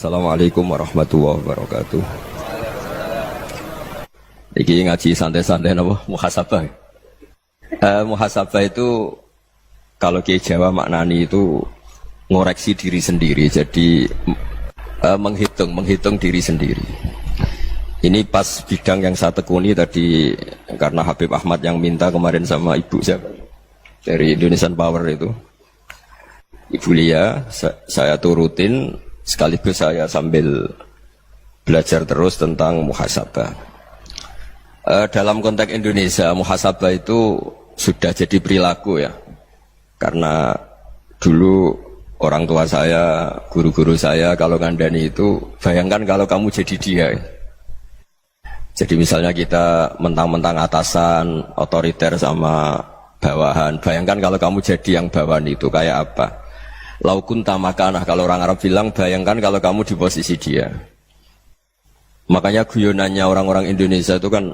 Assalamualaikum warahmatullahi wabarakatuh. Iki ngaji santai-santai napa muhasabah. Muhasabah itu kalau Kiai Jawa maknani itu ngoreksi diri sendiri. Jadi menghitung diri sendiri. Ini pas bidang yang saya tekuni tadi karena Habib Ahmad yang minta kemarin sama ibu siapa dari Indonesian Power itu. Ibu Lia, saya turutin sekaligus saya sambil belajar terus tentang muhasabah. Dalam konteks Indonesia, muhasabah itu sudah jadi perilaku ya. Karena dulu orang tua saya, guru-guru saya kalau ngandani itu, bayangkan kalau kamu jadi dia. Jadi misalnya kita mentang-mentang atasan, otoriter sama bawahan. Bayangkan kalau kamu jadi yang bawahan itu kayak apa? Laukun tamakanah, kalau orang Arab bilang, bayangkan kalau kamu di posisi dia. Makanya guyonannya orang-orang Indonesia itu kan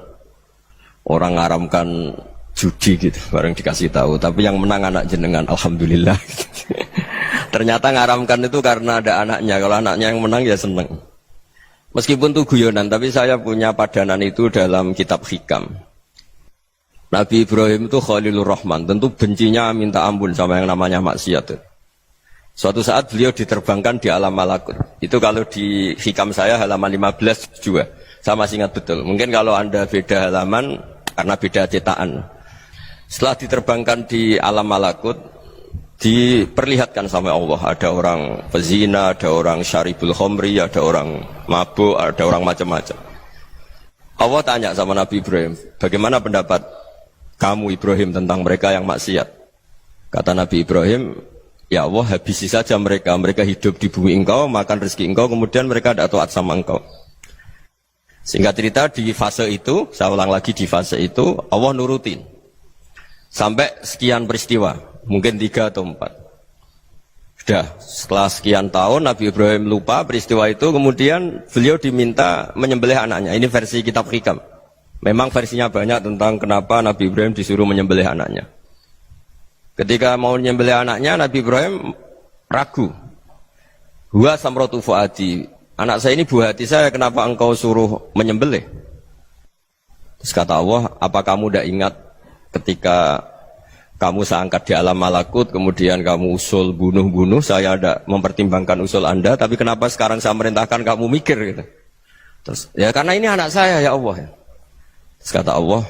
orang ngaramkan judi gitu, bareng dikasih tahu. Tapi yang menang anak jenengan, alhamdulillah. Ternyata ngaramkan itu karena ada anaknya. Kalau anaknya yang menang ya seneng. Meskipun itu guyonan, tapi saya punya padanan itu dalam kitab Hikam. Nabi Ibrahim itu Khalilur Rahman, tentu bencinya minta ampun sama yang namanya maksiat. Suatu saat beliau diterbangkan di alam malakut. Itu kalau di Hikam saya halaman 15 juga. Saya masih ingat betul. Mungkin kalau Anda beda halaman karena beda cetakan. Setelah diterbangkan di alam malakut, diperlihatkan sama Allah. Ada orang pezina, ada orang syaribul khomri, ada orang mabuk, ada orang macam-macam. Allah tanya sama Nabi Ibrahim, bagaimana pendapat kamu Ibrahim tentang mereka yang maksiat? Kata Nabi Ibrahim, ya Allah, habisi saja mereka. Mereka hidup di bumi engkau, makan rezeki engkau, kemudian mereka tidak taat sama engkau. Singkat cerita di fase itu, saya ulang lagi di fase itu, Allah nurutin. Sampai sekian peristiwa, mungkin 3 atau 4. Sudah, setelah sekian tahun Nabi Ibrahim lupa peristiwa itu, kemudian beliau diminta menyembelih anaknya. Ini versi kitab Hikam. Memang versinya banyak tentang kenapa Nabi Ibrahim disuruh menyembelih anaknya. Ketika mau menyembelih anaknya, Nabi Ibrahim ragu. Huwa samratu fuadi. Anak saya ini buah hati saya, kenapa engkau suruh menyembelih? Terus kata Allah, apa kamu tidak ingat ketika kamu saya angkat di alam malakut, kemudian kamu usul bunuh-bunuh, saya tidak mempertimbangkan usul Anda, tapi kenapa sekarang saya merintahkan kamu mikir gitu? Terus, ya karena ini anak saya ya Allah. Terus kata Allah,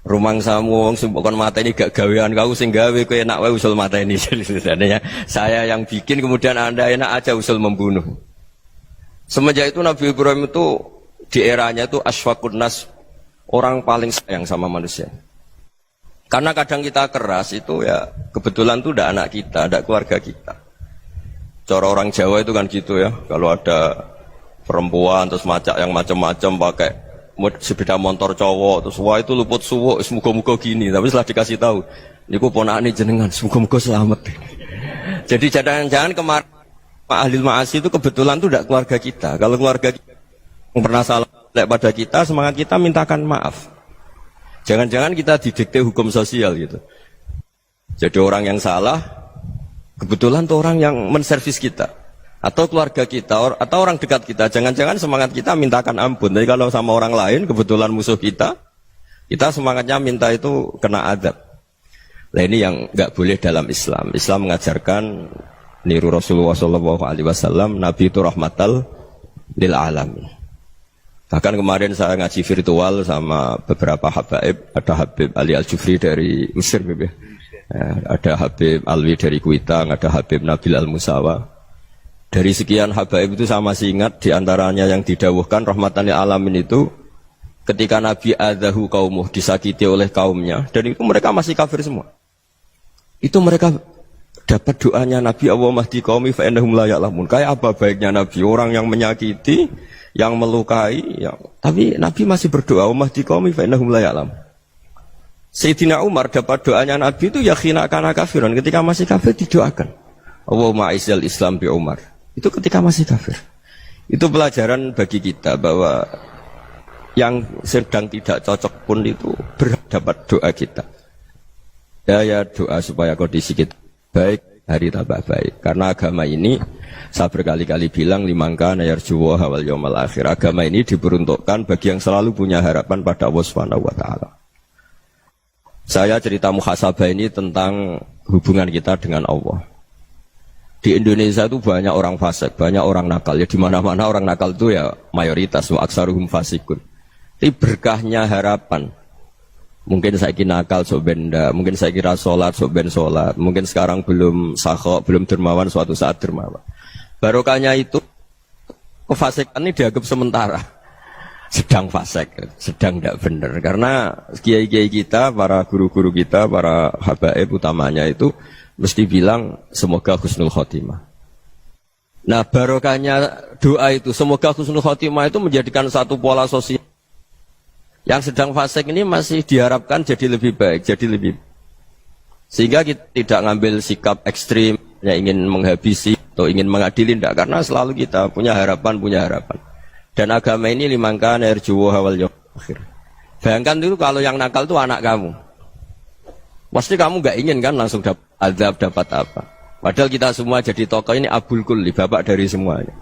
rumang samu wong sing kon mata ini gak gawean kau sing gawe kowe enak wae usul mata ini. Sebenarnya saya yang bikin kemudian Anda enak aja usul membunuh. Semenjak itu Nabi Ibrahim itu di eranya itu asfaqun nas, orang paling sayang sama manusia. Karena kadang kita keras itu ya kebetulan itu udah anak kita, ada keluarga kita. Cara orang Jawa itu kan gitu ya, kalau ada perempuan terus macak yang macam-macam pakai sepeda motor cowok terus wah itu luput suwuk semoga-moga gini, tapi setelah dikasih tahu niku ponakane jenengan semoga-moga selamat. Jadi jangan-jangan kemarin Pak Ahli Ma'asi itu kebetulan itu tidak keluarga kita. Kalau keluarga kita yang pernah salah pada kita, semangat kita mintakan maaf. Jangan-jangan kita didikte hukum sosial gitu. Jadi orang yang salah kebetulan itu orang yang menservis kita, atau keluarga kita, atau orang dekat kita. Jangan-jangan semangat kita mintakan ampun. Tapi kalau sama orang lain, kebetulan musuh kita semangatnya minta itu kena adab. Nah ini yang nggak boleh dalam Islam. Islam mengajarkan niru Rasulullah SAW, Nabi itu rahmatal lil alamin. Bahkan kemarin saya ngaji virtual sama beberapa habaib. Ada Habib Ali Al-Jufri dari Mesir, ya. Ada Habib Alwi dari Kuitang, ada Habib Nabil Al-Musawa. Dari sekian habaib itu saya masih ingat diantaranya yang didawuhkan rahmatan lil alamin itu ketika Nabi adzahu qaumuh, disakiti oleh kaumnya, dan itu mereka masih kafir semua. Itu mereka dapat doanya Nabi, Allah mahdi qaumi fa innahum la ya'lamun. Kayak apa baiknya Nabi, orang yang menyakiti, yang melukai, tapi Nabi masih berdoa, Allah mahdi qaumi fa innahum la ya'lamun. Sayyidina Umar dapat doanya Nabi itu yakhina kana kafiran, ketika masih kafir didoakan. Allahumma aizzal Islam bi Umar. Itu ketika masih kafir. Itu pelajaran bagi kita bahwa yang sedang tidak cocok pun itu berdapat doa kita. Ya doa supaya kondisi kita baik. hari tambah baik. Karena agama ini saya berkali-kali bilang limangka nayarjuwa hawal yawmal akhir. Agama ini diperuntukkan bagi yang selalu punya harapan pada Allah Subhanahu wa taala. Saya cerita muhasabah ini tentang hubungan kita dengan Allah. Di Indonesia itu banyak orang fasik, banyak orang nakal. Ya di mana-mana orang nakal itu ya mayoritas, wa aksaruhum fasikun. Ini berkahnya harapan. Mungkin saya kira nakal sok benda, mungkin saya kira sholat sok ben sholat, mungkin sekarang belum sakhok, belum dermawan, suatu saat dermawan. Barokahnya itu kefasikan ini dianggap sementara, sedang fasik, sedang tidak benar. Karena kiai-kiai kita, para guru-guru kita, para habaib utamanya itu mesti bilang semoga husnul khotimah. Nah barokahnya doa itu semoga husnul khotimah itu menjadikan satu pola sosial. Yang sedang fasik ini masih diharapkan jadi lebih baik, jadi lebih. Sehingga kita tidak ngambil sikap ekstrim, yang ingin menghabisi atau ingin mengadili, tidak. Karena selalu kita punya harapan. Dan agama ini limangka nerjuwo hawal yawmal akhir. Bayangkan itu kalau yang nakal itu anak kamu. Pasti kamu nggak ingin kan langsung dapat azab, dapat apa. Padahal kita semua jadi tokoh ini abul kulli, bapak dari semuanya.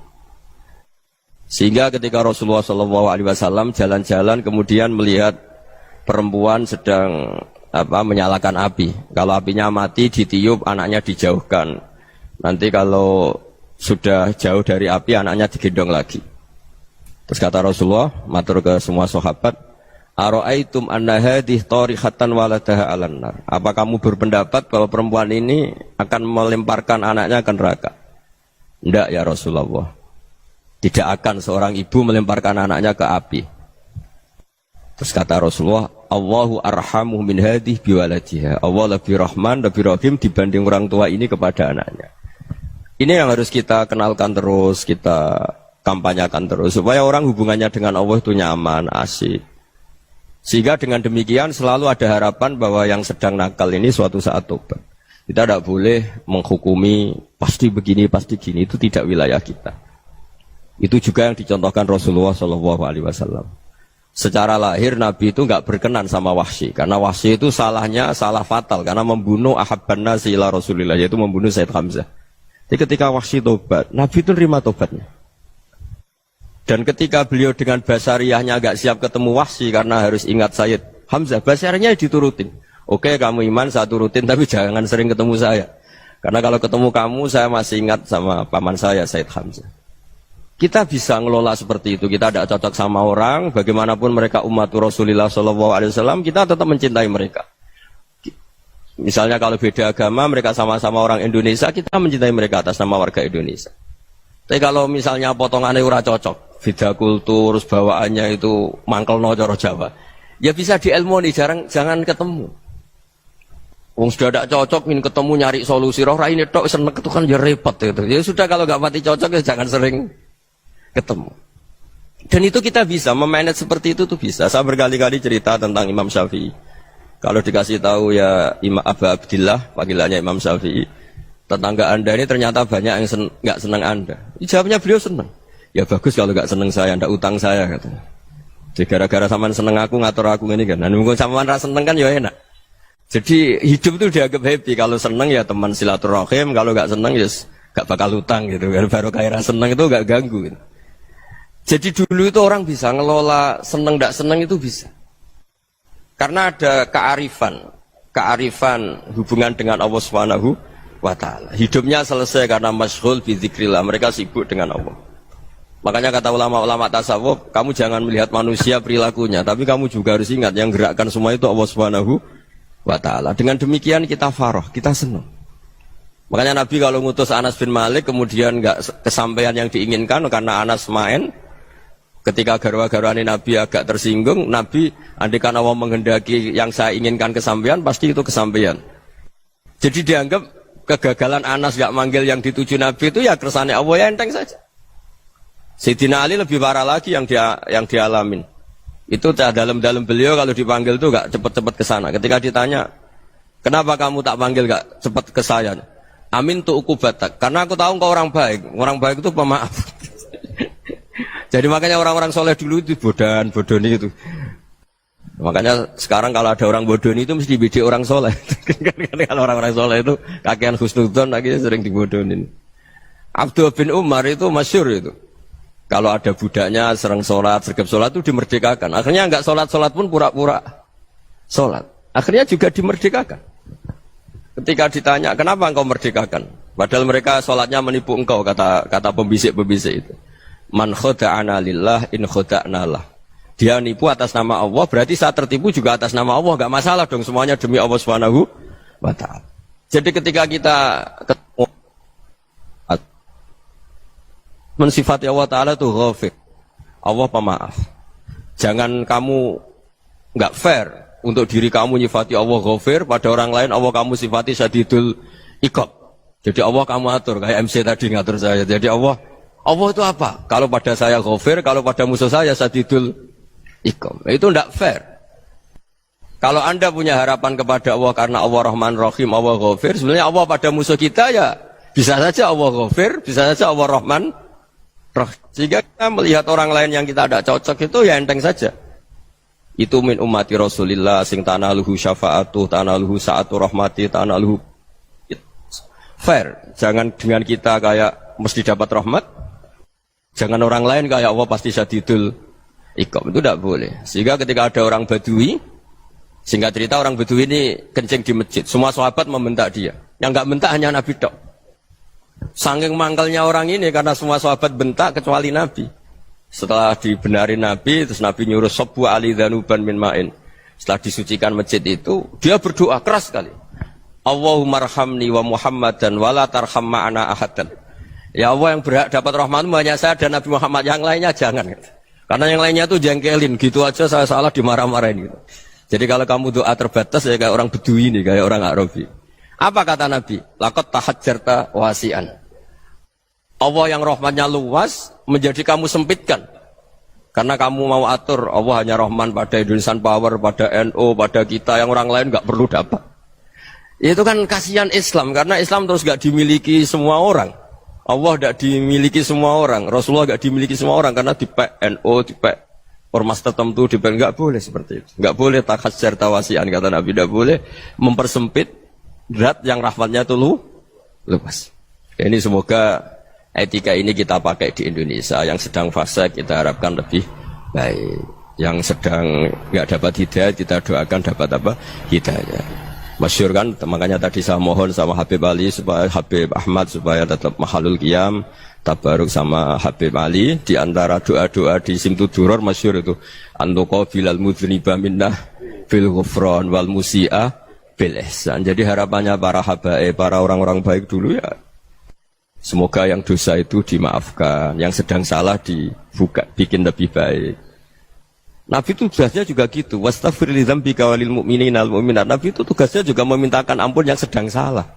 Sehingga ketika Rasulullah SAW jalan-jalan kemudian melihat perempuan sedang menyalakan api. Kalau apinya mati ditiup, anaknya dijauhkan. Nanti kalau sudah jauh dari api, anaknya digendong lagi. Terus kata Rasulullah, matur ke semua sahabat, Aro'aitum anna hadih tarihatan waladaha alan nar. Apa kamu berpendapat bahwa perempuan ini akan melemparkan anaknya ke neraka? Tidak ya Rasulullah. Tidak akan seorang ibu melemparkan anaknya ke api. Terus kata Rasulullah, Allahu arhamu min hadih biwaladiha. Allah lebih rahman, lebih rahim dibanding orang tua ini kepada anaknya. Ini yang harus kita kenalkan terus, kita kampanyakan terus. Supaya orang hubungannya dengan Allah itu nyaman, asik. Sehingga dengan demikian selalu ada harapan bahwa yang sedang nakal ini suatu saat tobat. Kita tidak boleh menghukumi pasti begini, pasti gini. Itu tidak wilayah kita. Itu juga yang dicontohkan Rasulullah SAW. Secara lahir Nabi itu nggak berkenan sama Wahsy, karena Wahsy itu salahnya salah fatal karena membunuh ahabban nasi ila Rasulillah, yaitu membunuh Sayyid Hamzah. Jadi ketika Wahsy tobat, Nabi itu nerima tobatnya. Dan ketika beliau dengan basariyahnya nggak siap ketemu Wahsy karena harus ingat Sayyid Hamzah, basariyahnya diturutin. Oke, kamu iman saya turutin, tapi jangan sering ketemu saya. Karena kalau ketemu kamu saya masih ingat sama paman saya Sayyid Hamzah. Kita bisa ngelola seperti itu. Kita tidak cocok sama orang, bagaimanapun mereka umat Rasulullah SAW, kita tetap mencintai mereka. Misalnya kalau beda agama, mereka sama-sama orang Indonesia, kita mencintai mereka atas nama warga Indonesia. Tapi kalau misalnya potongannya ora cocok, beda kultur, bawaannya itu mangkel no coro Jawa, ya bisa diilmoni, jangan ketemu. Wong sudah tidak cocok, ingin ketemu nyari solusi. Roh ini tok seneng itu kan ya repot gitu. Ya sudah kalau nggak mati cocok ya jangan sering ketemu. Dan itu kita bisa memanage seperti itu tuh bisa. Saya berkali-kali cerita tentang Imam Syafi'i. Kalau dikasih tahu ya Imam Aba Abdillah, panggilannya Imam Syafi'i, tetangga anda ini ternyata banyak yang nggak senang anda. Jawabnya beliau senang. Ya bagus kalau nggak senang saya, ndak utang saya katanya. Jadi gara-gara saman seneng aku ngatur aku ini kan. Nah, mungkin saman rasa seneng kan ya enak. Jadi hidup itu dianggap happy. Kalau seneng ya teman silaturahim, kalau nggak seneng ya nggak bakal utang gitu. Baru kayak seneng itu nggak ganggu. Gitu. Jadi dulu itu orang bisa ngelola seneng tidak seneng itu bisa. Karena ada kearifan hubungan dengan Allah Subhanahu wa taala. Hidupnya selesai karena masyghul bi dzikrillah, mereka sibuk dengan Allah. Makanya kata ulama-ulama tasawuf, kamu jangan melihat manusia perilakunya, tapi kamu juga harus ingat yang gerakkan semua itu Allah Subhanahu wa taala. Dengan demikian kita farah, kita senang. Makanya Nabi kalau ngutus Anas bin Malik kemudian enggak kesampaian yang diinginkan karena Anas main. Ketika garwa-garwani Nabi agak tersinggung, Nabi andaikan Allah menghendaki yang saya inginkan kesampaian, pasti itu kesampaian. Jadi dianggap kegagalan Anas gak manggil yang dituju Nabi itu ya kersane Allah, ya enteng saja. Sayyidina Ali lebih parah lagi yang dialamin. Itu dalam beliau kalau dipanggil itu gak cepat-cepat ke sana. Ketika ditanya, kenapa kamu tak panggil gak cepat ke saya? Amin tu ukubatak. Karena aku tahu kau orang baik. Orang baik itu pemaaf. Jadi makanya orang-orang soleh dulu itu bodoni itu. Makanya sekarang kalau ada orang bodoh itu mesti dibidik orang soleh. Kalau orang-orang soleh itu kakean husnudzon lagi sering dibodohin. Abdul bin Umar itu masyhur itu. Kalau ada budaknya sering sholat, sergap sholat itu dimerdekakan. Akhirnya enggak sholat pun pura-pura sholat. Akhirnya juga dimerdekakan. Ketika ditanya, kenapa engkau merdekakan? Padahal mereka sholatnya menipu engkau, kata pembisik-pembisik itu. Man khoda'ana lillah in khoda'na lah. Dia nipu atas nama Allah, berarti saat tertipu juga atas nama Allah. Enggak masalah dong, semuanya demi Allah Subhanahu wa ta'ala. Jadi ketika kita ketemu mensifati Allah Ta'ala itu ghafir, Allah pemaaf. Jangan kamu enggak fair untuk diri kamu nyifati Allah ghafir, pada orang lain Allah kamu sifati syadidul iqab. Jadi Allah kamu atur, kayak MC tadi ngatur saya. Jadi Allah itu apa? Kalau pada saya ghafir, kalau pada musuh saya syadidul iqab. Itu enggak fair. Kalau Anda punya harapan kepada Allah karena Allah Rahman Rahim, Allah ghafir, sebenarnya Allah pada musuh kita ya bisa saja Allah ghafir, bisa saja Allah Rahman Rahim. Sehingga kita melihat orang lain yang kita tidak cocok itu ya enteng saja. Itu min ummati Rasulillah sing tanaluhu syafa'atuh, tanaluhu sa'atu rahmati, tanaluhu fair. Jangan dengan kita kayak mesti dapat rahmat. Jangan orang lain kayak Allah pasti syadidul iqab. Itu tidak boleh. Sehingga ketika ada orang Badui, singkat cerita orang Badui ini kencing di masjid. Semua sahabat membentak dia. Yang enggak bentak hanya Nabi tok. Saking mangkalnya orang ini karena semua sahabat bentak kecuali Nabi. Setelah dibenarin Nabi, terus Nabi nyuruh sabbu ali dhanuban min ma'in. Setelah disucikan masjid itu, dia berdoa keras sekali. Allahumma arhamni wa Muhammadan wa la tarham ma'ana ahadan. Ya Allah, yang berhak dapat rahmatmu hanya saya dan Nabi Muhammad, yang lainnya jangan. Karena yang lainnya itu jengkelin, gitu aja saya salah dimarah-marahin gitu. Jadi kalau kamu doa terbatas ya kayak orang Bedui ini, kayak orang Arabi. Apa kata Nabi? Laqad tahajjarta wasi'an. Allah yang rahmatnya luas menjadi kamu sempitkan. Karena kamu mau atur Allah hanya rahman pada Indonesian Power, pada NU, pada kita, yang orang lain nggak perlu dapat. Itu kan kasihan Islam, karena Islam terus nggak dimiliki semua orang. Allah nggak dimiliki semua orang, Rasulullah nggak dimiliki semua orang, karena di NU, di ormas tertentu, di nggak boleh seperti itu. Nggak boleh tahajjar tawasian, kata Nabi, nggak boleh mempersempit zat yang rahmatnya itu luas. Ini semoga etika ini kita pakai di Indonesia. Yang sedang fase kita harapkan lebih baik. Yang sedang nggak dapat hidayah kita doakan dapat apa? Hidayah. Masyhur kan, makanya tadi saya mohon sama Habib Ali supaya Habib Ahmad supaya tetap mahalul qiyam, tabaruk sama Habib Ali. Di antara doa-doa di Simtuduror masyhur itu antuqabilal mudhniba minnah bil ghufran wal musi'ah bil ihsan. Jadi harapannya para habaib, para orang-orang baik dulu ya, semoga yang dosa itu dimaafkan, yang sedang salah dibuka, bikin lebih baik. Nabi itu tugasnya juga gitu. Wastaghfir li dzambika walil mu'minina wal mu'minat. Nabi itu tugasnya juga memintakan ampun yang sedang salah.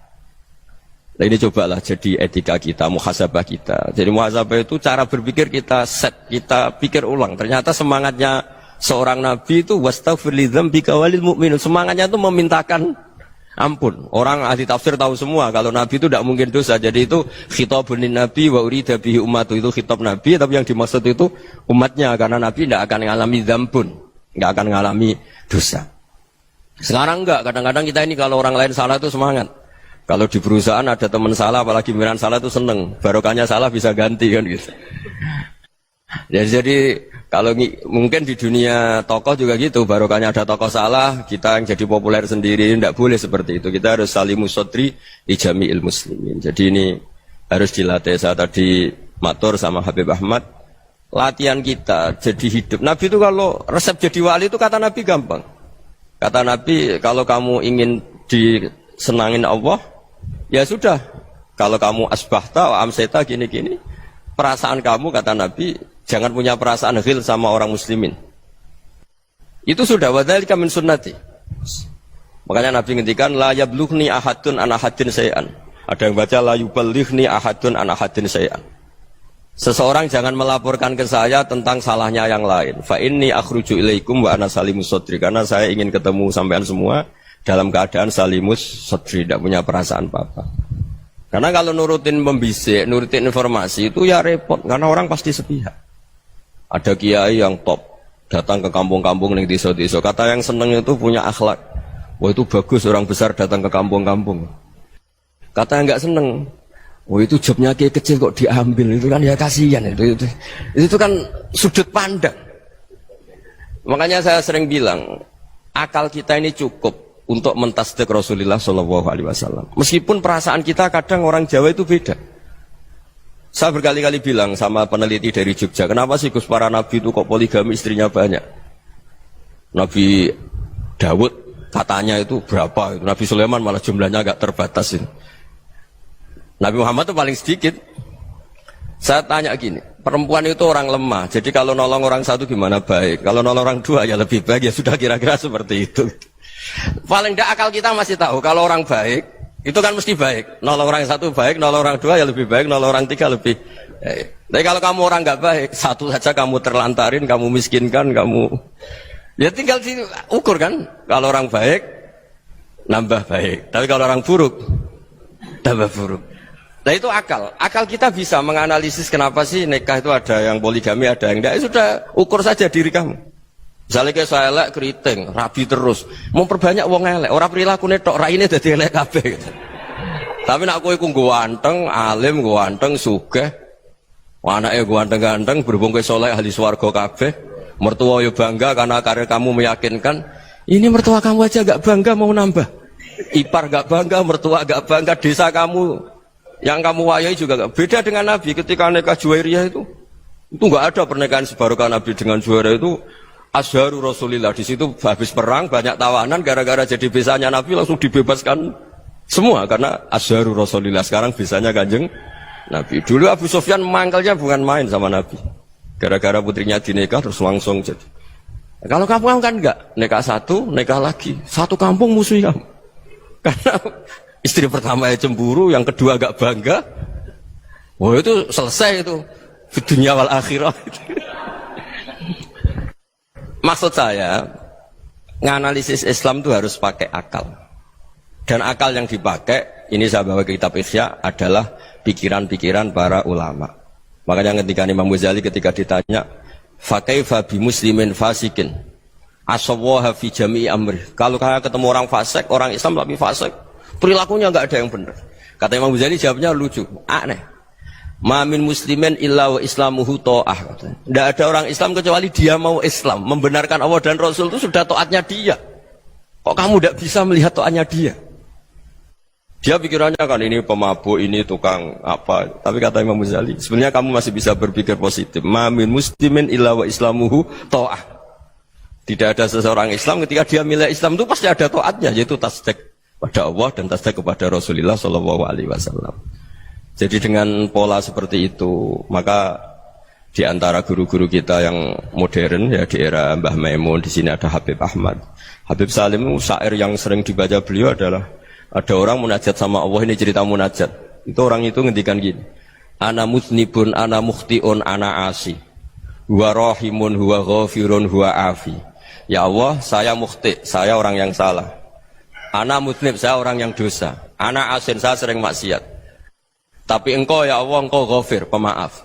Nah ini cobalah jadi etika kita, muhasabah kita. Jadi muhasabah itu cara berpikir kita set, kita pikir ulang. Ternyata semangatnya seorang Nabi itu wastaghfir li dzambika walil mu'minat. Semangatnya itu memintakan ampun. Orang ahli tafsir tahu semua kalau Nabi itu tidak mungkin dosa. Jadi itu khitabun lin Nabi wa urida bihi ummatu, itu khitab Nabi, tapi yang dimaksud itu umatnya, karena Nabi tidak akan mengalami dzambun, tidak akan mengalami dosa. Sekarang enggak, kadang-kadang kita ini kalau orang lain salah itu semangat. Kalau di perusahaan ada teman salah, apalagi pimpinan salah itu seneng. Barokahnya salah bisa ganti kan gitu. Jadi kalau mungkin di dunia tokoh juga gitu, barokahnya ada tokoh salah, kita yang jadi populer sendiri, tidak boleh seperti itu. Kita harus salimus sodri ijami'il muslimin. Jadi ini harus dilatih. Saya tadi matur sama Habib Ahmad, latihan kita jadi hidup. Nabi itu kalau resep jadi wali itu kata Nabi gampang. Kata Nabi, kalau kamu ingin disenangin Allah, ya sudah. Kalau kamu asbahta wa amseta gini-gini, perasaan kamu, kata Nabi, jangan punya perasaan ghil sama orang muslimin. Itu sudah wadzalika min sunnati. Makanya Nabi ngendikan la yablughni ahadun an ahadin syai'an. Ada yang baca la yuballighni ahadun an ahadin syai'an. Seseorang jangan melaporkan ke saya tentang salahnya yang lain. Fa inni akhruju ilaikum wa ana salimus sadri, karena saya ingin ketemu sampean semua dalam keadaan salimus sadri, tidak punya perasaan apa-apa. Karena kalau nurutin pembisik, nurutin informasi itu ya repot, karena orang pasti sepihak. Ada kiai yang top, datang ke kampung-kampung ning desa-desa. Kata yang seneng itu punya akhlak. Wah itu bagus orang besar datang ke kampung-kampung. Kata yang enggak seneng, wah itu jobnya kayak kecil kok diambil, itu kan ya kasihan itu kan sudut pandang. Makanya saya sering bilang, akal kita ini cukup untuk mentasdik Rasulullah Shallallahu Alaihi Wasallam. Meskipun perasaan kita kadang orang Jawa itu beda. Saya berkali-kali bilang sama peneliti dari Jogja, kenapa sih Gus para nabi itu kok poligami istrinya banyak? Nabi Dawud katanya itu berapa? Nabi Sulaiman malah jumlahnya agak terbatas ini. Nabi Muhammad itu paling sedikit. Saya tanya gini, perempuan itu orang lemah, jadi kalau nolong orang satu gimana baik, kalau nolong orang dua ya lebih baik, ya sudah kira-kira seperti itu. Paling tidak akal kita masih tahu, kalau orang baik, itu kan mesti baik. Nolong orang satu baik, nolong orang dua ya lebih baik, nolong orang tiga lebih baik. Tapi kalau kamu orang nggak baik, satu saja kamu terlantarin, kamu miskinkan, kamu ya tinggal diukur kan. Kalau orang baik, nambah baik. Tapi kalau orang buruk, tambah buruk. Nah itu akal. Akal kita bisa menganalisis kenapa sih nikah itu ada yang poligami, ada yang enggak. Sudah ukur saja diri kamu. Misalnya kayak saya elek keriting, rabi terus. Mau perbanyak wong elek. Orang perilaku netok, raine dadi elek kabeh. Gitu. Tapi nak kowe ku ganteng, alim, ganteng, sugih. Anake ganteng-ganteng, berhubung kowe saleh ahli swarga kabeh. Mertua yo bangga karena karir kamu meyakinkan. Ini mertua kamu aja gak bangga mau nambah. Ipar gak bangga, mertua gak bangga, desa kamu yang kamu wayai juga gak beda dengan Nabi ketika nikah Juwairiyah itu gak ada pernikahan sebarokah Nabi dengan Juwairiyah itu Azharu Rasulillah. Di situ habis perang banyak tawanan gara-gara jadi besanya Nabi langsung dibebaskan semua karena Azharu Rasulillah. Sekarang besanya Kanjeng Nabi. Dulu Abu Sufyan mangkalnya bukan main sama Nabi gara-gara putrinya dinikah terus langsung jadi. Kalau kamu kan enggak, nikah satu, nikah lagi, satu kampung musuh kamu karena istri pertama ya cemburu, yang kedua agak bangga. Wah itu selesai itu di dunia wal akhirah. Maksud saya, nganalisis Islam itu harus pakai akal. Dan akal yang dipakai, ini saya bawa ke kitab Ihya, adalah pikiran-pikiran para ulama. Makanya ketika Imam Ghazali ketika ditanya, fakaifa bi muslimin fasikin asawwaha fi jami'i amri. Kalau kayak ketemu orang fasik, orang Islam tapi fasik, perilakunya enggak ada yang benar. Kata Imam Ghazali jawabnya lucu, aneh. Ma min muslimin illa wa islamuhu ta'ah. Tidak ada orang Islam kecuali dia mau Islam, membenarkan Allah dan Rasul itu sudah taatnya dia. Kok kamu tidak bisa melihat taatnya dia? Dia pikirannya kan ini pemabuk, ini tukang apa. Tapi kata Imam Ghazali, sebenarnya kamu masih bisa berpikir positif. Ma min muslimin illa wa islamuhu ta'ah. Tidak ada seseorang Islam ketika dia milik Islam itu pasti ada taatnya, yaitu tasdik pada Allah dan tasdik kepada Rasulullah Shallallahu Alaihi Wasallam. Jadi dengan pola seperti itu, maka di antara guru-guru kita yang modern ya di era Mbah Maimun, di sini ada Habib Ahmad, Habib Salim, syair yang sering dibaca beliau adalah ada orang munajat sama Allah. Ini cerita munajat. Itu orang itu ngendikan gini, ana mutnibun, ana mukhtiun, ana asi, huwa rahimun, huwa ghafirun, huwa afi. Ya Allah, saya mukhti, saya orang yang salah. Ana mutnib, saya orang yang dosa. Ana asin, saya sering maksiat. Tapi engkau ya Allah, engkau ghafir, pemaaf.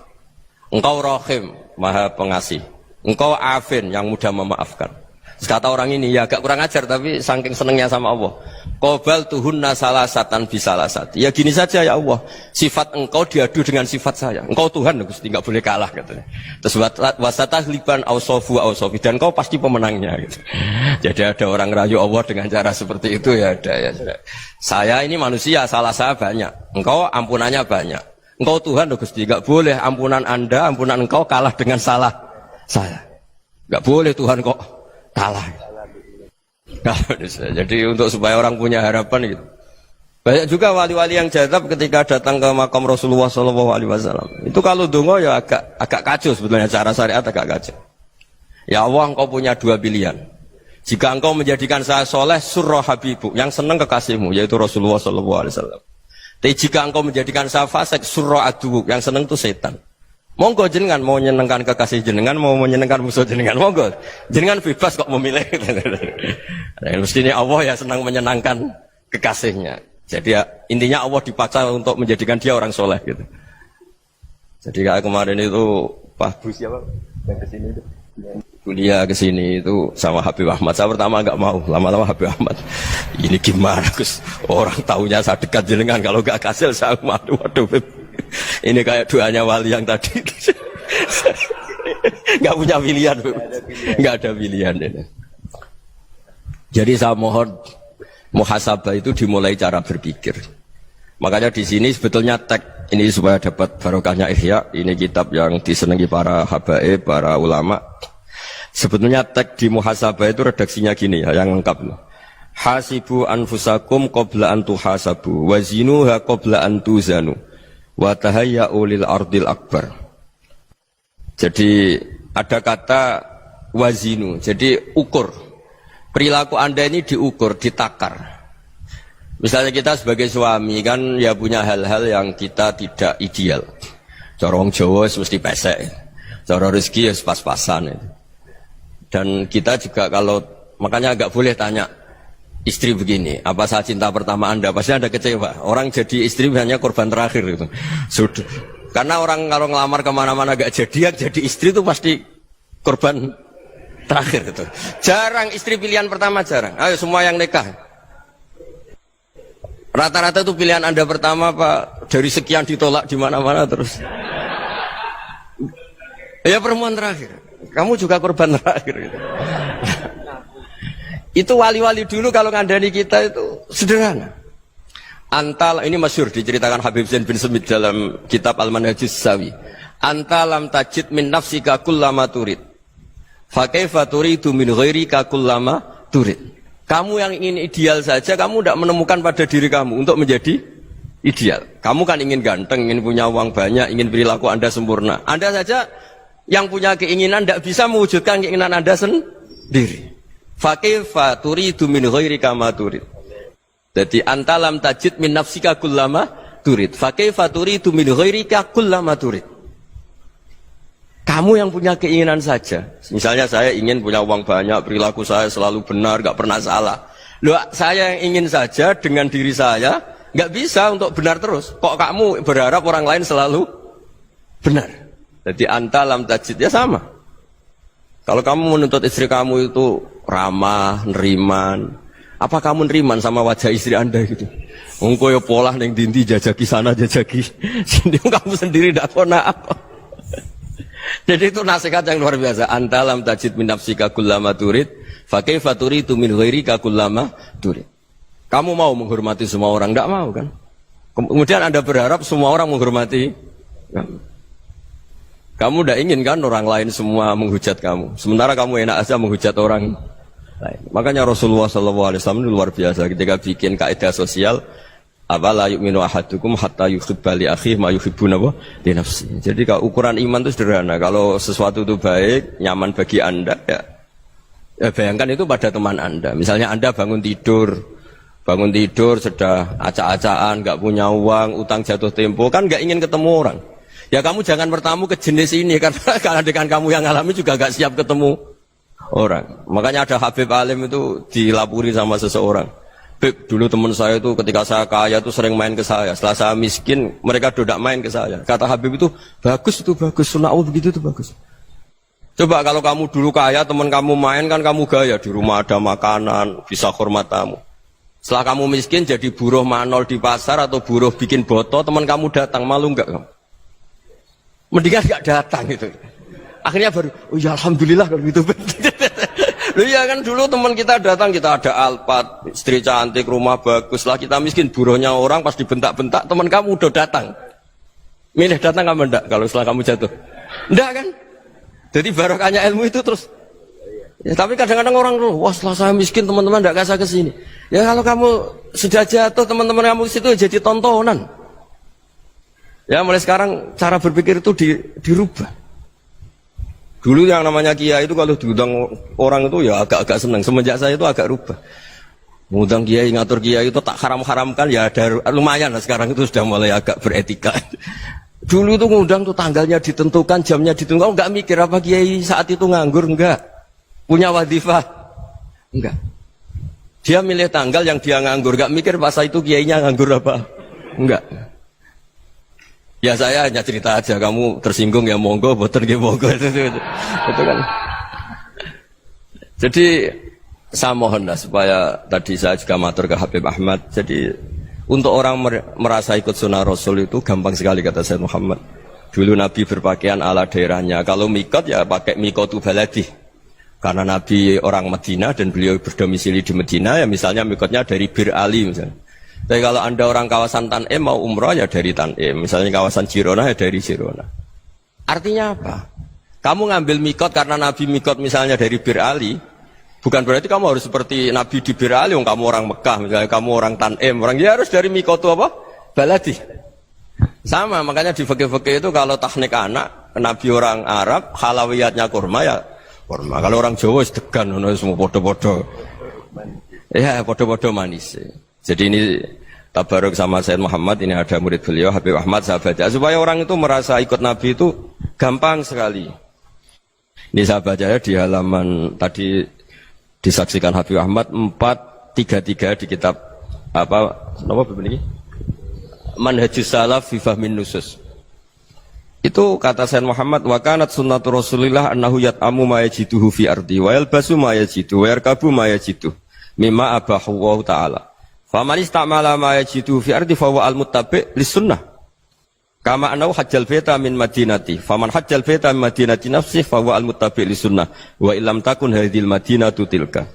Engkau rahim, maha pengasih. Engkau afin, yang mudah memaafkan. Kata orang ini, ya agak kurang ajar, tapi saking senengnya sama Allah. Qobal tuhunna salasatan bisalasat. Ya gini saja ya Allah, sifat engkau diadu dengan sifat saya. Engkau Tuhan, Gusti, enggak boleh kalah katanya. Terus wasatah liban ausofu ausofi, dan engkau pasti pemenangnya gitu. Jadi ada orang rayu Allah dengan cara seperti itu ya ada ya. Saya ini manusia, salah saya banyak. Engkau ampunannya banyak. Engkau Tuhan, Gusti, enggak boleh ampunan Anda, ampunan engkau kalah dengan salah saya. Enggak boleh Tuhan kok kalah. Jadi untuk supaya orang punya harapan gitu. Banyak juga wali-wali yang jadab ketika datang ke makam Rasulullah SAW. Itu kalau dongo ya agak kacau sebetulnya, cara syariat agak kacau. Ya Allah, engkau punya dua pilihan. Jika engkau menjadikan saya soleh, surah habibu, yang senang kekasihmu, yaitu Rasulullah SAW. Tapi jika engkau menjadikan saya fasik, surah aduuk, yang senang itu setan. Monggo jenengan mau menyenangkan kekasih jenengan, mau menyenangkan musuh jenengan, monggo. Jenengan bebas kok memilih. Nah, mestinya Allah ya senang menyenangkan kekasihnya. Jadi ya, intinya Allah dipaksa untuk menjadikan dia orang soleh gitu. Jadi kayak kemarin itu Pak Bu siapa yang kesini itu, kuliah ke sini itu sama Habib Ahmad. Saya pertama nggak mau, lama-lama Habib Ahmad. Ini gimana Gus? Orang taunya saya dekat jenengan, kalau nggak kasil saya waduh, Beb. Ini kayak doanya wali yang tadi. Nggak punya pilihan, Beb. Nggak ada pilihan. Ini. Jadi saya mohon muhasabah itu dimulai cara berpikir. Makanya di sini sebetulnya teks ini supaya dapat barokahnya Ihya. Ini kitab yang disenangi para habaib, para ulama. Sebetulnya teks di muhasabah itu redaksinya gini ya, yang lengkap. Hasibu anfusakum qabla an tuhasabu wa zinuha qabla an tuzanu wa tahayya'u lil ardil akbar. Jadi ada kata wazinu, jadi ukur. Perilaku Anda ini diukur, ditakar. Misalnya kita sebagai suami kan ya punya hal-hal yang kita tidak ideal. Cara wong Jawa mesti pesek. Cara rezeki ya pas-pasan itu. Dan kita juga kalau, makanya agak boleh tanya istri begini, apa saya cinta pertama Anda? Pasti Anda kecewa. Orang jadi istri hanya korban terakhir gitu. Sudah. Karena orang kalau ngelamar kemana-mana gak jadi istri itu pasti korban terakhir gitu. Jarang istri pilihan pertama, jarang. Ayo semua yang nikah. Rata-rata itu pilihan Anda pertama Pak, dari sekian ditolak di mana-mana terus. Ya perempuan terakhir. Kamu juga korban terakhir gitu. Itu wali-wali dulu kalau ngandani kita itu sederhana. Antal ini masyhur diceritakan Habib Zain bin Semit dalam kitab Al-Manhajus Sawi. Antalam tajid min nafsika kullama turid. Fa kaifa turidu min ghairika kullama turid. Kamu yang ingin ideal saja kamu tidak menemukan pada diri kamu untuk menjadi ideal. Kamu kan ingin ganteng, ingin punya uang banyak, ingin perilaku Anda sempurna. Anda saja yang punya keinginan tidak bisa mewujudkan keinginan Anda sendiri. Fa kaifa turidu min ghairika ma turid. Jadi antalam tajid min nafsika kullama turid. Fa kaifa turidu min ghairika kullama turid. Kamu yang punya keinginan saja. Misalnya saya ingin punya uang banyak, perilaku saya selalu benar, gak pernah salah. Loh, saya yang ingin saja dengan diri saya gak bisa untuk benar terus. Kok kamu berharap orang lain selalu benar? Jadi antalam tajid ya sama. Kalau kamu menuntut istri kamu itu ramah, neriman, apa kamu neriman sama wajah istri Anda gitu? Engko ya pola ning dindi jajaki sana jajaki sini, kamu sendiri ndak kona apa. Jadi itu nasihat yang luar biasa. Antalam tajid min nafsika kullama turid, fa kaifa turidu min ghairika kullama turid. Kamu mau menghormati semua orang, ndak mau kan? Kemudian Anda berharap semua orang menghormati kamu. Kamu tidak ingin kan orang lain semua menghujat kamu. Sementara kamu enak aja menghujat orang lain. Makanya Rasulullah SAW luar biasa ketika bikin kaidah sosial. Apala yu'minu ahadukum hatta yuhibba li akhihi ma yuhibbu li nafsihi. Jadi kalau ukuran iman itu sederhana. Kalau sesuatu itu baik, nyaman bagi Anda, ya bayangkan itu pada teman Anda. Misalnya Anda bangun tidur sudah acak-acakan, nggak punya uang, utang jatuh tempo, kan nggak ingin ketemu orang. Ya kamu jangan bertamu ke jenis ini karena dengan kamu yang alami juga gak siap ketemu orang. Makanya ada Habib Alim itu dilapuri sama seseorang. Beb, dulu teman saya itu ketika saya kaya itu sering main ke saya. Setelah saya miskin, mereka tidak main ke saya. Kata Habib itu bagus, sunah begitu itu bagus. Coba kalau kamu dulu kaya, teman kamu main kan kamu gaya. Di rumah ada makanan, bisa hormat tamu. Setelah kamu miskin jadi buruh manol di pasar atau buruh bikin boto, teman kamu datang, malu enggak kamu? Mendingan gak datang gitu. Akhirnya baru, oh ya alhamdulillah kalau gitu. Loh iya kan dulu teman kita datang, kita ada Alphard, istri cantik, rumah bagus. Lah kita miskin, buruhnya orang pas dibentak-bentak, teman kamu udah datang. Milih datang apa enggak kalau setelah kamu jatuh? Enggak kan? Jadi barokahnya ilmu itu terus. Ya, tapi kadang-kadang orang tuh, wah setelah saya miskin teman-teman enggak kasih ke sini. Ya kalau kamu sudah jatuh, teman-teman kamu ke situ jadi tontonan. Ya mulai sekarang cara berpikir itu dirubah. Dulu yang namanya kiai itu kalau diundang orang itu ya agak-agak senang. Semenjak saya itu agak rubah. Mengundang kiai, ngatur kiai itu tak haram-haramkan ya ada lumayan lah sekarang itu sudah mulai agak beretika. Dulu itu ngundang tuh tanggalnya ditentukan, jamnya ditentukan. Enggak mikir apa kiai saat itu nganggur, enggak. Punya wadifah, enggak. Dia milih tanggal yang dia nganggur, enggak mikir masa itu kiainya nganggur apa. Enggak. Ya saya hanya cerita aja, kamu tersinggung ya monggo, boten nggih monggo itu kan. Jadi saya mohonlah supaya tadi saya juga matur ke Habib Ahmad. Jadi untuk orang merasa ikut sunnah Rasul itu gampang sekali kata Sayyid Muhammad. Dulu Nabi berpakaian ala daerahnya. Kalau mikot ya pakai mikotu baladi. Karena Nabi orang Madinah dan beliau berdomisili di Madinah ya misalnya mikotnya dari Bir Ali misalnya. Tapi kalau anda orang kawasan Tanim mau umroh ya dari Tanim. Misalnya kawasan Jirona ya dari Jirona. Artinya apa? Kamu ngambil mikot karena Nabi mikot misalnya dari Bir Ali. Bukan berarti kamu harus seperti Nabi di Bir Ali. Kamu orang Mekah misalnya kamu orang Tanim. Orang ya harus dari mikotu apa? Baladi. Sama, makanya di fikih-fikih itu kalau teknik anak, Nabi orang Arab, halawiyatnya kurma ya kurma. Kalau orang Jawa sedegan, semua podo-podo. Ya, podo-podo manis. Jadi ini tabaruk sama Sayyid Muhammad, ini ada murid beliau, Habib Ahmad, saya baca. Supaya orang itu merasa ikut Nabi itu gampang sekali. Ini saya baca ya di halaman, tadi disaksikan Habib Ahmad, 433 di kitab, apa begini? Manhajus salaf fi fahmin nusus. Itu kata Sayyid Muhammad wa kanat sunnatu Rasulillah annahu yat'amu ma yajiduhu fi ardi wa yalbasu ma yajidu wa yarkabu ma yajidu mimma abahu wa ta'ala. Faman istamala ma yajiduhu fi ardi fa huwa al-muttabi' lis-sunnah. Kama annahu hajjal baita min madinati. Faman hajjal baita min madinati nafsihi fa huwa al-muttabi' lis-sunnah wa illam takun hadhil madinatu tilka.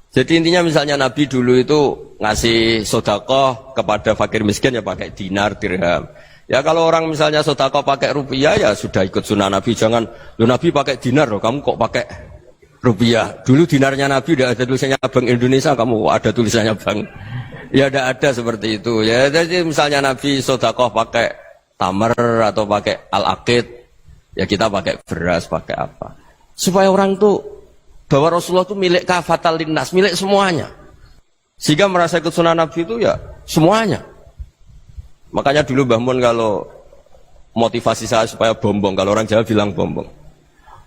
Jadi intinya misalnya Nabi dulu itu ngasih sedekah kepada fakir miskin ya pakai dinar, dirham. Ya kalau orang misalnya sedekah pakai rupiah ya sudah ikut sunnah Nabi. Jangan, lu Nabi pakai dinar loh, kamu kok pakai rupiah. Dulu dinarnya Nabi udah ada tulisannya Bank Indonesia, kamu kok ada tulisannya Bank. Ya tidak ada seperti itu. Ya jadi misalnya Nabi sedekah pakai tamar atau pakai al-aqid, ya kita pakai beras, pakai apa. Supaya orang tuh bahwa Rasulullah itu milik kafatal linnas, milik semuanya. Sehingga merasa ikut sunnah Nabi itu ya semuanya. Makanya dulu Mbah Mun kalau motivasi saya supaya bombong, kalau orang Jawa bilang bombong.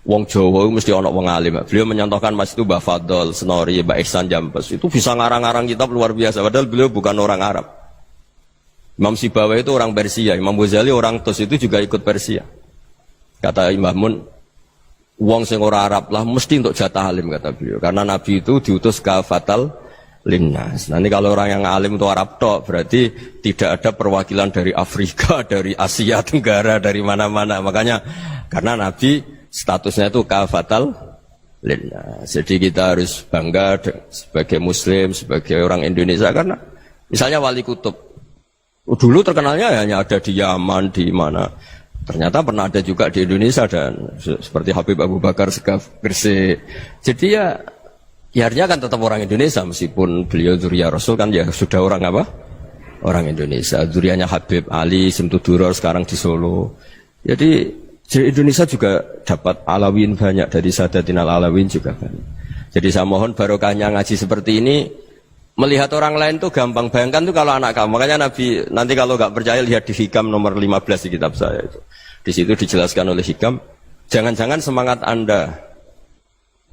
Wong Jawa itu mesti ono wong alim. Beliau menyontohkan Mas itu Mbah Fadol, Senori, Mbah Ihsan Jambes. Itu bisa ngarang-ngarang kitab luar biasa. Padahal beliau bukan orang Arab. Imam Sibawa itu orang Persia, Imam Ghazali orang Tus itu juga ikut Persia. Kata Mbah Mun, wong sing ora Arab lah mesti untuk jatah alim kata beliau. Karena Nabi itu diutus kafatal linnas. Nanti kalau orang yang alim itu Arab tok berarti tidak ada perwakilan dari Afrika, dari Asia Tenggara, dari mana-mana. Makanya karena Nabi statusnya itu kafatal linnas. Jadi kita harus bangga sebagai Muslim, sebagai orang Indonesia karena misalnya Wali Kutub dulu terkenalnya hanya ada di Yaman, di mana. Ternyata pernah ada juga di Indonesia dan seperti Habib Abu Bakar Segaf Gresik. Jadi ya artinya kan tetap orang Indonesia meskipun beliau dzurriyyah Rasul kan ya sudah orang apa? Orang Indonesia. Dzurriyyahnya Habib Ali Simtuduror sekarang di Solo. Jadi Indonesia juga dapat alawin banyak dari Sadatin al-Alawin juga banyak. Jadi saya mohon barokahnya ngaji seperti ini. Melihat orang lain tuh gampang, bayangkan tuh kalau anak kamu. Makanya Nabi, nanti kalau nggak percaya lihat di Hikam nomor 15 di kitab saya itu. Di situ dijelaskan oleh Hikam, jangan-jangan semangat Anda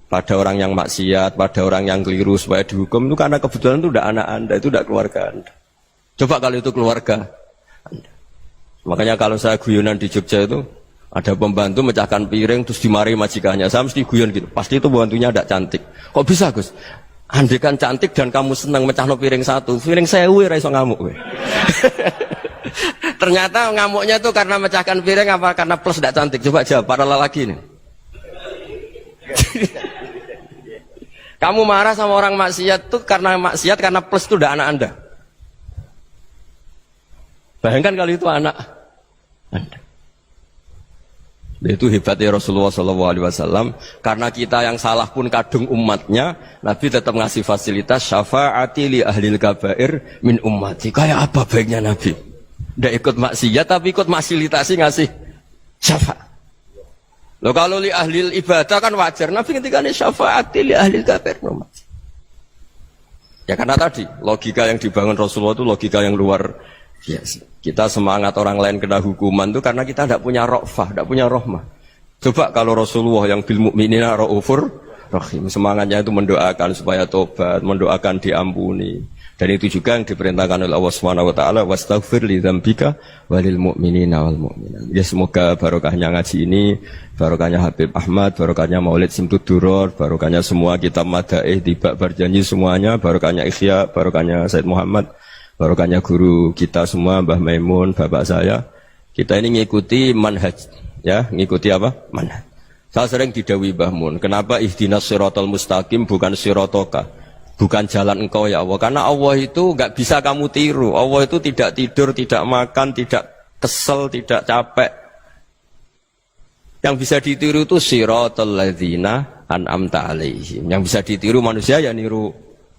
pada orang yang maksiat, pada orang yang keliru supaya dihukum itu karena kebetulan itu udah anak Anda, itu udah keluarga Anda. Coba kalau itu keluarga Anda. Makanya kalau saya guyonan di Jogja itu ada pembantu mecahkan piring terus dimarahi majikannya, saya mesti guyon gitu. Pasti itu pembantunya tidak cantik. Kok bisa Gus? Andai kan cantik dan kamu senang mecahno piring satu, piring 1000 ora iso ngamuk kowe. Ternyata ngamuknya itu karena mecahkan piring apa karena plus tidak cantik? Coba jawab para lelaki ini. Kamu marah sama orang maksiat tuh karena maksiat karena plus itu udah anak Anda. Bayangkan kalau itu anak Anda. Itu hebatnya Rasulullah SAW. Karena kita yang salah pun kadung umatnya, Nabi tetap ngasih fasilitas syafaati li ahlil kabair min ummati. Kayak apa baiknya Nabi? Tidak ikut maksiat tapi ikut fasilitasi ngasih syafaat. Loh kalau li ahlil ibadah kan wajar. Nabi ketika ini syafaati li ahlil kabair min ummati. Ya karena tadi logika yang dibangun Rasulullah itu logika yang luar biasa. Kita semangat orang lain kena hukuman itu karena kita tidak punya ra'fah, tidak punya rahmah. Coba kalau Rasulullah yang bil mu'minina ra'ufur rahim, semangatnya itu mendoakan supaya tobat, mendoakan diampuni. Dan itu juga yang diperintahkan oleh Allah Subhanahu wa taala, wastaghfir li dzambika walil mu'minina wal mu'minat. Ya semoga barokahnya ngaji ini, barokahnya Habib Ahmad, barokahnya Maulid Simtud Duror, barokahnya semua kitab Madaih, Tibak Berjanji semuanya, barokahnya Ikhya, barokahnya Said Muhammad, barokahnya guru kita semua, Mbah Maimun, bapak saya. Kita ini ngikuti manhaj, ya, ngikuti apa? Manhaj. Saya sering didhawuhi Mbah Mun, kenapa ihdinas siratal mustaqim bukan siratoka? Bukan jalan engkau ya Allah, karena Allah itu nggak bisa kamu tiru. Allah itu tidak tidur, tidak makan, tidak kesel, tidak capek. Yang bisa ditiru itu siratal ladzina an'amta alaihim. Yang bisa ditiru manusia ya niru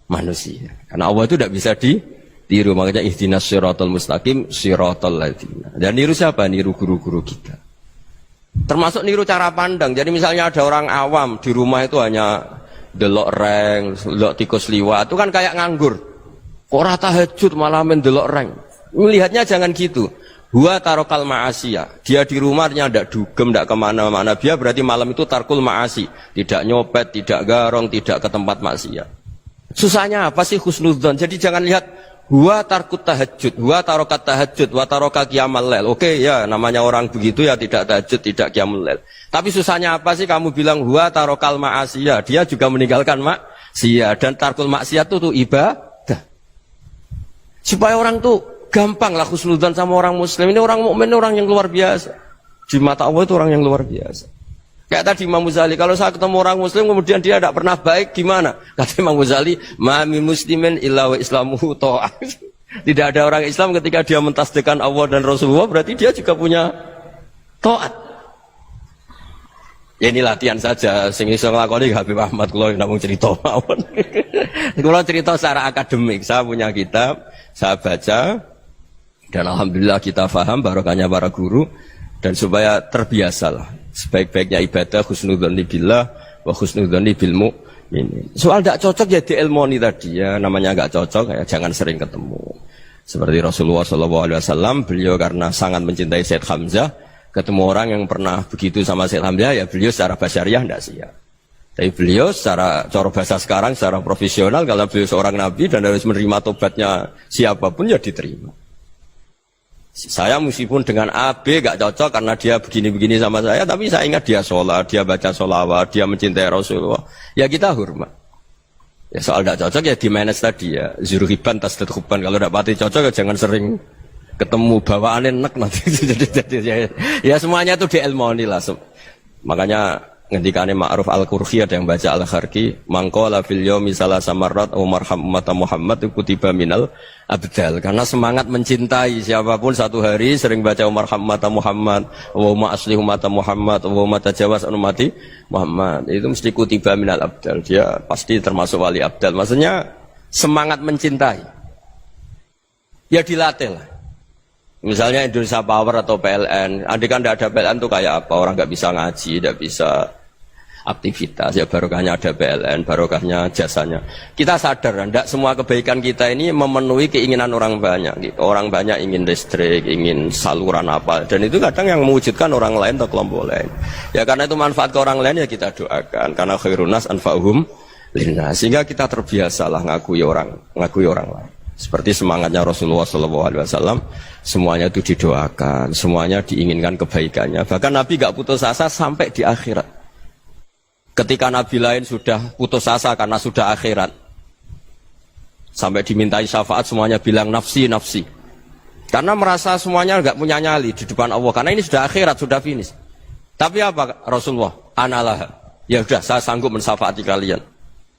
manusia. Karena Allah itu tidak bisa ditiru. Makanya ihdinas siratal mustaqim siratal ladzina. Dan niru siapa? Niru guru-guru kita. Termasuk niru cara pandang. Jadi misalnya ada orang awam di rumah itu hanya delok reng, delok tikus liwat, itu kan kayak nganggur. Ora tahajud malah mendelok reng. Melihatnya jangan gitu. Huwa tarokal ma'asiyah. Dia di rumahnya tidak dugem, tidak kemana-mana. Dia berarti malam itu tarkul ma'asi. Tidak nyopet, tidak garong, tidak ke tempat maksiat. Susahnya apa sih husnudzon? Jadi jangan lihat huwa tarkut tahajud, huwa tarokat tahajud, wa taroka qiyamul lail. Oke ya, namanya orang begitu ya tidak tahajud, tidak qiyamul lail. Tapi susahnya apa sih kamu bilang huwa tarokal ma'asiyah? Dia juga meninggalkan maksiat, dan tarkul maksiat itu ibadah. Supaya orang tuh gampang lah husnudzon sama orang muslim. Ini orang mukmin, orang yang luar biasa. Di mata Allah itu orang yang luar biasa. Kayak tadi Imam Ghazali, kalau saya ketemu orang muslim kemudian dia tidak pernah baik, gimana? Kata Imam Ghazali, ma min muslimin illa wa islamuhu ta'ah. Tidak ada orang Islam ketika dia mentasdihkan Allah dan Rasulullah, berarti dia juga punya taat. Ya ini latihan saja, sing iso nglakoni Habib Ahmad kula namung cerita mawon. Kula cerita secara akademik, saya punya kitab, saya baca dan alhamdulillah kita paham barokahnya para guru dan supaya terbiasalah. Sebaik-baiknya ibadah husnudzon billah wa husnudzon bil mu'minin. Soal tidak cocok ya diilmoni tadi ya, namanya enggak cocok ya jangan sering ketemu. Seperti Rasulullah SAW, beliau karena sangat mencintai Said Hamzah, ketemu orang yang pernah begitu sama Said Hamzah ya beliau secara basyariah tidak siap. Tapi beliau secara cara bahasa sekarang, secara profesional, kalau beliau seorang nabi dan harus menerima tobatnya siapapun ya diterima. Saya meskipun dengan A, B gak cocok karena dia begini-begini sama saya, tapi saya ingat dia sholat, dia baca sholawat, dia mencintai Rasulullah. Ya kita hormat. Ya soal gak cocok ya di manage tadi ya. Zuruhiban tasdad huban. Kalau gak pati cocok ya jangan sering ketemu, bawaannya enak nanti. Ya semuanya itu diilmoni lah. Makanya ngendikane Ma'ruf Al-Qurhi ada yang baca Al-Kharki, mangqala fil yaumi salasa marrat wa marham ummata Muhammad kutiba minal abdal. Karena semangat mencintai siapapun satu hari sering baca marham ummata Muhammad, wa ma aslih ummata Muhammad, wa ma tajawaz an ummati Muhammad. Itu mesti kutiba minal abdal. Dia pasti termasuk wali abdal. Maksudnya semangat mencintai. Ya dilatih lah. Misalnya Indonesia Power atau PLN, andai kan tidak ada PLN itu kayak apa? Orang nggak bisa ngaji, tidak bisa aktivitas, ya barokahnya ada PLN, barokahnya jasanya. Kita sadar, tidak semua kebaikan kita ini memenuhi keinginan orang banyak. Gitu. Orang banyak ingin listrik, ingin saluran apa, dan itu kadang yang mewujudkan orang lain atau kelompok lain. Ya karena itu manfaat ke orang lain ya kita doakan, karena khairunas anfa'uhum linnas, sehingga kita terbiasalah ngakui orang lain. Seperti semangatnya Rasulullah SAW, semuanya itu didoakan, semuanya diinginkan kebaikannya. Bahkan Nabi gak putus asa sampai di akhirat. Ketika Nabi lain sudah putus asa karena sudah akhirat, sampai dimintai syafaat semuanya bilang nafsi, nafsi. Karena merasa semuanya gak punya nyali di depan Allah. Karena ini sudah akhirat, sudah finish. Tapi apa Rasulullah? Analah. Ya sudah, saya sanggup mensyafaati kalian.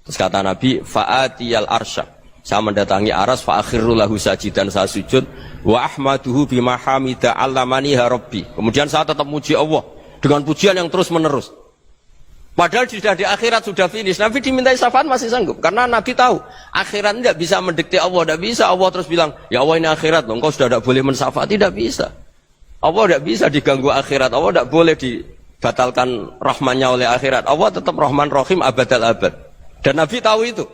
Terus kata Nabi, fa'atiyal arsya. Saya mendatangi aras fa akhirru lahu sajidan, saya sujud wa ahmaduhu bima hamida 'allamaniha rabbi. Kemudian saya tetap muji Allah dengan pujian yang terus menerus. Padahal sudah di akhirat sudah finish. Nabi dimintai syafaat masih sanggup karena Nabi tahu akhirat tidak bisa mendikte Allah, tidak bisa Allah terus bilang, "Ya Allah ini akhirat loh, engkau sudah tidak boleh mensyafaat." Tidak bisa. Allah tidak bisa diganggu akhirat. Allah tidak boleh dibatalkan rahmannya oleh akhirat. Allah tetap Rahman Rahim abadal abad. Dan Nabi tahu itu.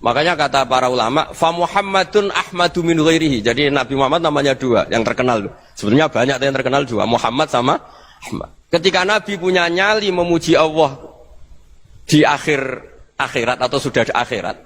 Makanya kata para ulama, fa Muhammadun ahmadu min ghairihi. Jadi Nabi Muhammad namanya dua, yang terkenal. Sebenarnya banyak yang terkenal dua, Muhammad sama Ahmad. Ketika Nabi punya nyali memuji Allah di akhirat atau sudah di akhirat,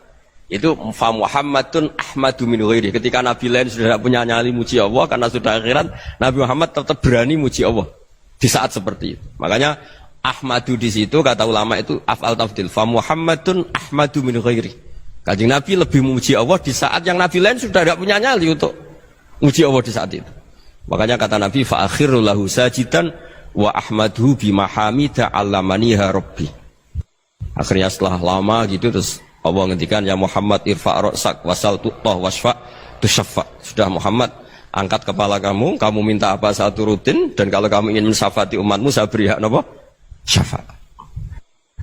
Itu fa Muhammadun ahmadu min ghairi. Ketika nabi lain sudah tidak punya nyali muji Allah karena sudah akhirat, Nabi Muhammad tetap berani muji Allah di saat seperti itu. Makanya ahmadu di situ kata ulama itu af'al tafdil. Fa Muhammadun ahmadu min ghairi. Kanjeng Nabi lebih memuji Allah di saat yang nabi lain sudah tidak punya nyali untuk muji Allah di saat itu. Makanya kata Nabi fa akhiru lahu sajidan wa ahmaduhu bi mahamida 'allamaniha rabbi. Akhirnya setelah lama gitu terus Allah ngendikan ya Muhammad irfa' ra'sak wasal tu'tah wasfa' tusyaffa. Sudah Muhammad, angkat kepala kamu minta apa saya turutin, dan kalau kamu ingin mensyafaati umatmu saya beri hak napa? Syafaat.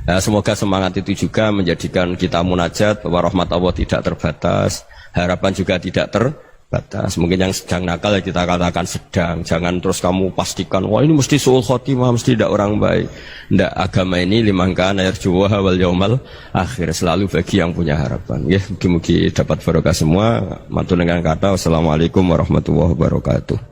Nah, semoga semangat itu juga menjadikan kita munajat bahwa rahmat Allah tidak terbatas, harapan juga tidak terbatas. Mungkin yang sedang nakal ya kita katakan sedang, jangan terus kamu pastikan wah ini mesti suul khotimah, mesti tidak orang baik. Tidak, agama ini liman kana yarjuha wal yaumal akhir, selalu bagi yang punya harapan. Ya, mugi-mugi dapat barokah semua. Matur dengan kata wassalamualaikum warahmatullahi wabarakatuh.